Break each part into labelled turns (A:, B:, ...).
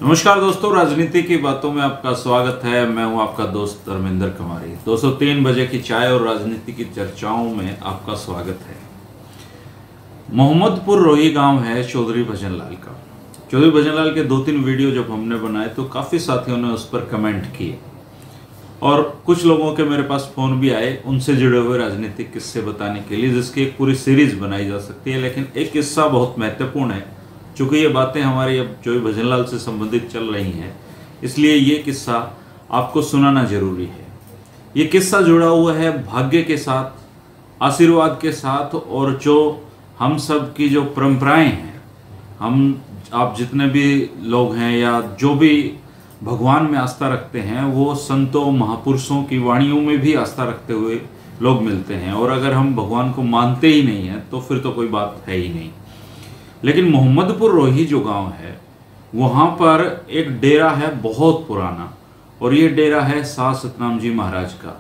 A: नमस्कार दोस्तों, राजनीति की बातों में आपका स्वागत है। मैं हूं आपका दोस्त धर्मेंद्र कुमारी। दोस्तों, 3 बजे की चाय और राजनीति की चर्चाओं में आपका स्वागत है। मोहम्मदपुर रोही गांव है चौधरी भजनलाल का। चौधरी भजनलाल के 2-3 वीडियो जब हमने बनाए तो काफ़ी साथियों ने उस पर कमेंट किए और कुछ लोगों के मेरे पास फ़ोन भी आए उनसे जुड़े हुए राजनीतिक किस्से बताने के लिए, जिसकी एक पूरी सीरीज़ बनाई जा सकती है। लेकिन एक किस्सा बहुत महत्वपूर्ण है, चूँकि ये बातें हमारी अब चौधरी भजनलाल से संबंधित चल रही हैं, इसलिए ये किस्सा आपको सुनाना जरूरी है। ये किस्सा जुड़ा हुआ है भाग्य के साथ, आशीर्वाद के साथ, और जो हम सब की जो परंपराएं हैं, आप जितने भी लोग हैं या जो भी भगवान में आस्था रखते हैं, वो संतों महापुरुषों की वाणियों में भी आस्था रखते हुए लोग मिलते हैं। और अगर हम भगवान को मानते ही नहीं हैं तो फिर तो कोई बात है ही नहीं। लेकिन मोहम्मदपुर रोही जो गांव है, वहाँ पर एक डेरा है बहुत पुराना, और ये डेरा है शाह सतनाम जी महाराज का।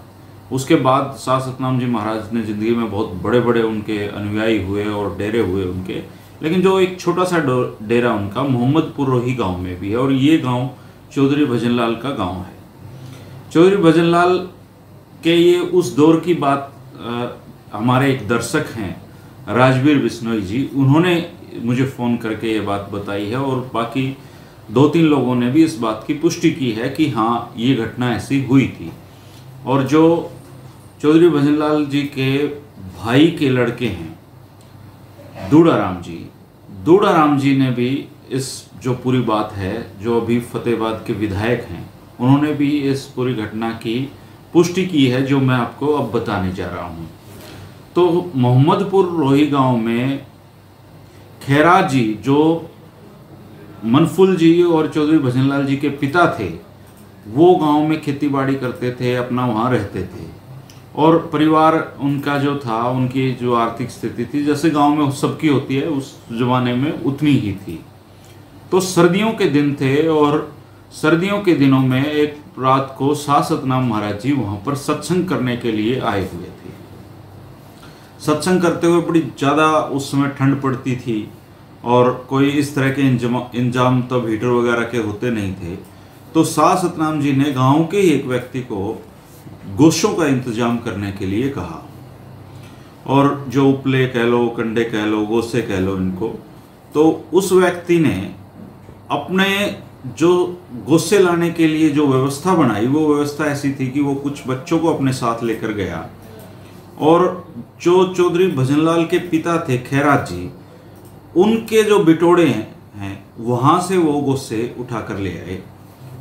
A: उसके बाद शाह सतनाम जी महाराज ने ज़िंदगी में बहुत बड़े बड़े उनके अनुयायी हुए और डेरे हुए उनके, लेकिन जो एक छोटा सा डेरा उनका मोहम्मदपुर रोही गांव में भी है। और ये गांव चौधरी भजनलाल का गांव है। चौधरी भजनलाल के ये उस दौर की बात हमारे एक दर्शक हैं राजवीर बिश्नोई जी, उन्होंने मुझे फ़ोन करके ये बात बताई है, और बाकी 2-3 लोगों ने भी इस बात की पुष्टि की है कि हाँ, ये घटना ऐसी हुई थी। और जो चौधरी भजनलाल जी के भाई के लड़के हैं दूड़ाराम जी ने भी इस जो पूरी बात है, जो अभी फतेहाबाद के विधायक हैं, उन्होंने भी इस पूरी घटना की पुष्टि की है, जो मैं आपको अब बताने जा रहा हूँ। तो मोहम्मदपुर रोही गांव में खैरात जी, जो मनफुल जी और चौधरी भजनलाल जी के पिता थे, वो गांव में खेतीबाड़ी करते थे, अपना वहाँ रहते थे। और परिवार उनका जो था, उनकी जो आर्थिक स्थिति थी, जैसे गांव में सबकी होती है उस जमाने में, उतनी ही थी। तो सर्दियों के दिन थे, और सर्दियों के दिनों में एक रात को शाह सतनाम महाराज जी वहाँ पर सत्संग करने के लिए आए हुए थे। सत्संग करते हुए बड़ी ज़्यादा उस समय ठंड पड़ती थी, और कोई इस तरह के इंतजाम तब हीटर वगैरह के होते नहीं थे। तो शाह सतनाम जी ने गांव के ही एक व्यक्ति को गोशों का इंतजाम करने के लिए कहा, और जो उपले कह लो, कंडे कह लो, गोसे कह लो इनको। तो उस व्यक्ति ने अपने जो गोसे लाने के लिए जो व्यवस्था बनाई, वो व्यवस्था ऐसी थी कि वो कुछ बच्चों को अपने साथ लेकर गया, और जो चौधरी भजनलाल के पिता थे खैरात जी, उनके जो बिटोड़े हैं वहाँ से वो गोसे उठा कर ले आए।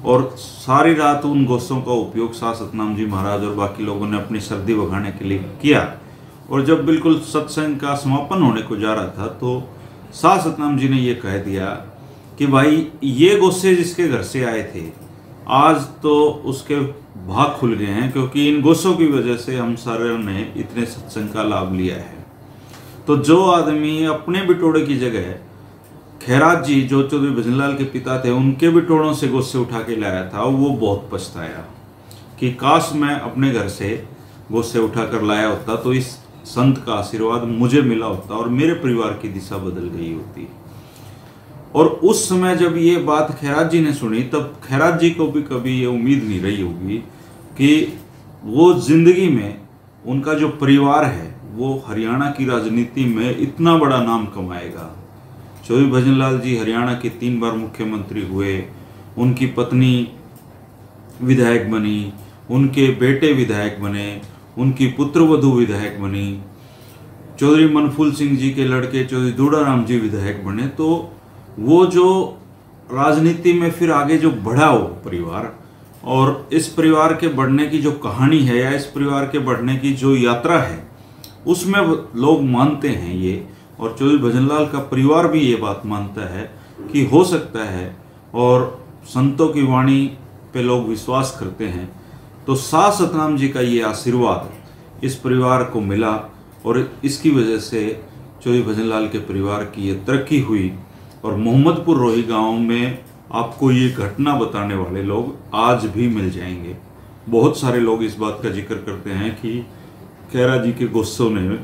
A: और सारी रात उन गोसों का उपयोग शाह सतनाम जी महाराज और बाकी लोगों ने अपनी सर्दी भगाने के लिए किया। और जब बिल्कुल सत्संग का समापन होने को जा रहा था, तो शाह सतनाम जी ने ये कह दिया कि भाई, ये गोसे जिसके घर से आए थे, आज तो उसके भाग खुल गए हैं, क्योंकि इन गोसों की वजह से हम सारे ने इतने सत्संग का लाभ लिया है। तो जो आदमी अपने बिटोड़े की जगह खैरात जी, जो चौधरी भजनलाल के पिता थे, उनके बिटोड़ों से गोसे उठा के लाया था, वो बहुत पछताया कि काश मैं अपने घर से गोसे उठा कर लाया होता, तो इस संत का आशीर्वाद मुझे मिला होता और मेरे परिवार की दिशा बदल गई होती। और उस समय जब ये बात खैरात जी ने सुनी, तब खैरात जी को भी कभी ये उम्मीद नहीं रही होगी कि वो जिंदगी में उनका जो परिवार है वो हरियाणा की राजनीति में इतना बड़ा नाम कमाएगा। चौधरी भजनलाल जी हरियाणा के 3 बार मुख्यमंत्री हुए, उनकी पत्नी विधायक बनी, उनके बेटे विधायक बने, उनकी पुत्रवधू विधायक बनी, चौधरी मनफुल सिंह जी के लड़के चौधरी दूड़ाराम जी विधायक बने। तो वो जो राजनीति में फिर आगे जो बढ़ा वो परिवार, और इस परिवार के बढ़ने की जो कहानी है, या इस परिवार के बढ़ने की जो यात्रा है, उसमें लोग मानते हैं ये, और चौधरी भजनलाल का परिवार भी ये बात मानता है कि हो सकता है, और संतों की वाणी पे लोग विश्वास करते हैं। तो शाह सतनाम जी का ये आशीर्वाद इस परिवार को मिला, और इसकी वजह से चौधरी भजनलाल के परिवार की ये तरक्की हुई। और मोहम्मदपुर रोही गांव में आपको ये घटना बताने वाले लोग आज भी मिल जाएंगे। बहुत सारे लोग इस बात का जिक्र करते हैं कि खैरा जी के गोस्सों ने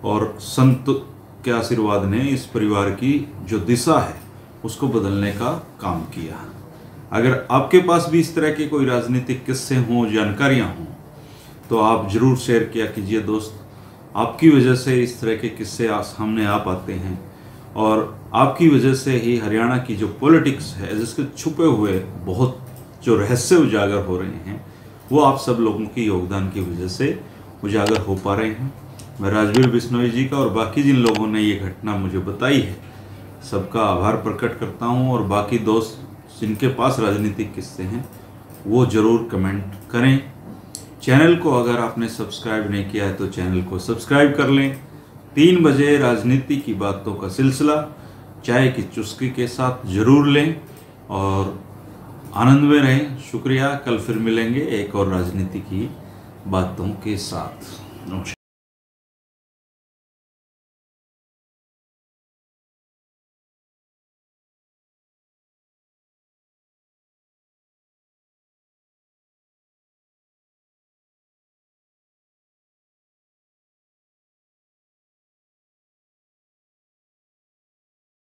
A: और संत के आशीर्वाद ने इस परिवार की जो दिशा है उसको बदलने का काम किया। अगर आपके पास भी इस तरह के कोई राजनीतिक किस्से हों, जानकारियाँ हों, तो आप ज़रूर शेयर किया कीजिए दोस्त। आपकी वजह से इस तरह के किस्से सामने आ पाते हैं और आपकी वजह से ही हरियाणा की जो पॉलिटिक्स है, जिसके छुपे हुए बहुत जो रहस्य उजागर हो रहे हैं, वो आप सब लोगों की योगदान की वजह से उजागर हो पा रहे हैं। मैं राजवीर बिश्नोई जी का और बाकी जिन लोगों ने ये घटना मुझे बताई है, सबका आभार प्रकट करता हूँ। और बाकी दोस्त जिनके पास राजनीतिक किस्से हैं, वो ज़रूर कमेंट करें। चैनल को अगर आपने सब्सक्राइब नहीं किया है तो चैनल को सब्सक्राइब कर लें। 3 बजे राजनीति की बातों का सिलसिला चाय की चुस्की के साथ ज़रूर लें और आनंद में रहें। शुक्रिया। कल फिर मिलेंगे एक और राजनीति की बातों के साथ। नमस्कार।